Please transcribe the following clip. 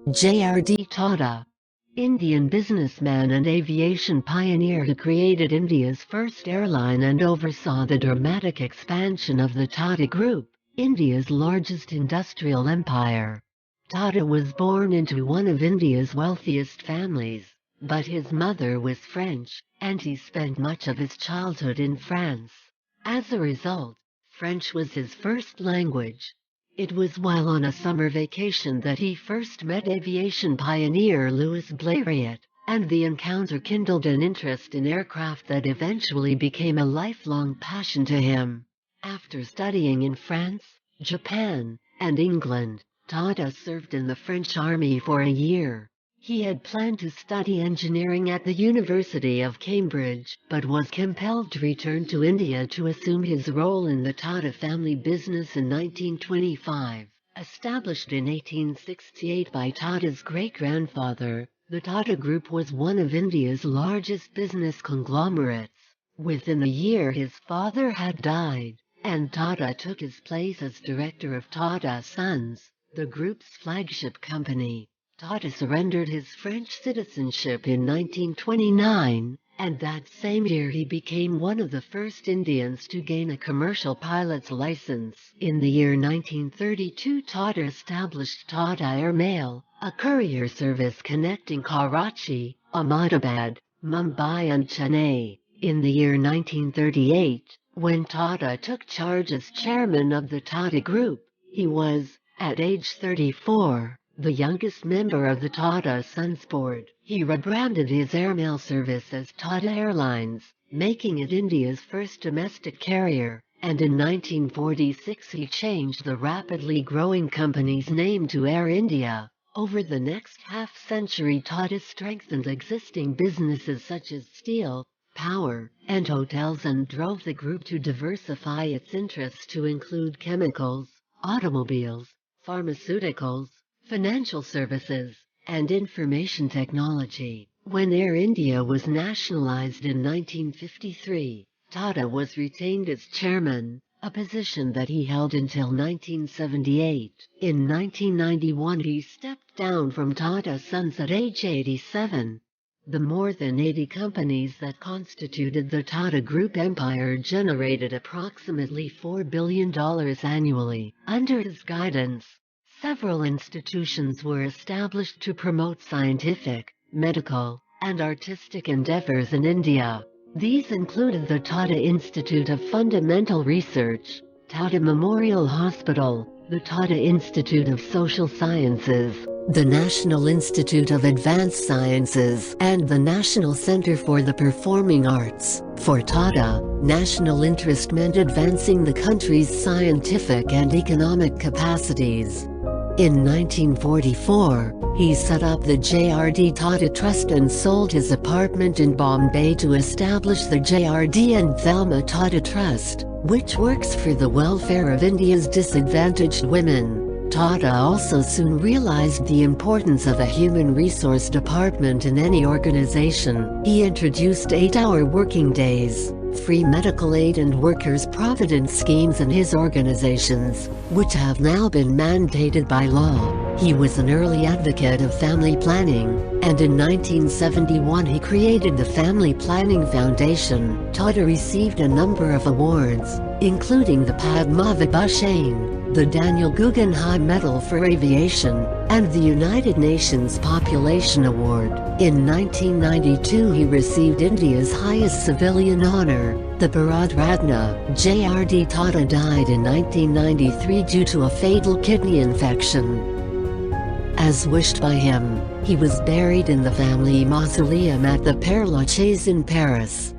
JRD Tata, Indian businessman and aviation pioneer who created India's first airline and oversaw the dramatic expansion of the Tata Group, India's largest industrial empire. Tata was born into one of India's wealthiest families, but his mother was French, and he spent much of his childhood in France. As a result, French was his first language. It was while on a summer vacation that he first met aviation pioneer Louis Blériot, and the encounter kindled an interest in aircraft that eventually became a lifelong passion to him. After studying in France, Japan, and England, Tata served in the French Army for a year. He had planned to study engineering at the University of Cambridge, but was compelled to return to India to assume his role in the Tata family business in 1925. Established in 1868 by Tata's great-grandfather, the Tata Group was one of India's largest business conglomerates. Within a year his father had died, and Tata took his place as director of Tata Sons, the group's flagship company. Tata surrendered his French citizenship in 1929, and that same year he became one of the first Indians to gain a commercial pilot's license. In the year 1932, Tata established Tata Air Mail, a courier service connecting Karachi, Ahmedabad, Mumbai and Chennai. In the year 1938, when Tata took charge as chairman of the Tata Group, he was, at age 34, the youngest member of the Tata Sons board. He rebranded his airmail service as Tata Airlines, making it India's first domestic carrier, and in 1946 he changed the rapidly growing company's name to Air India. Over the next half-century, Tata strengthened existing businesses such as steel, power, and hotels and drove the group to diversify its interests to include chemicals, automobiles, pharmaceuticals, financial services, and information technology. When Air India was nationalized in 1953, Tata was retained as chairman, a position that he held until 1978. In 1991 he stepped down from Tata Sons at age 87. The more than 80 companies that constituted the Tata Group empire generated approximately $4 billion annually. Under his guidance, several institutions were established to promote scientific, medical, and artistic endeavors in India. These included the Tata Institute of Fundamental Research, Tata Memorial Hospital, the Tata Institute of Social Sciences, the National Institute of Advanced Sciences, and the National Center for the Performing Arts. For Tata, national interest meant advancing the country's scientific and economic capacities. In 1944, he set up the JRD Tata Trust and sold his apartment in Bombay to establish the JRD and Thelma Tata Trust, which works for the welfare of India's disadvantaged women. Tata also soon realized the importance of a human resource department in any organization. He introduced 8-hour working days, free medical aid and workers' provident schemes in his organizations, which have now been mandated by law. He was an early advocate of family planning, and in 1971 he created the Family Planning Foundation. Tata received a number of awards, including the Padma Vibhushan, the Daniel Guggenheim Medal for Aviation, and the United Nations Population Award. In 1992 he received India's highest civilian honor, the Bharat Ratna. JRD Tata died in 1993 due to a fatal kidney infection. As wished by him, he was buried in the family mausoleum at the Père Lachaise in Paris.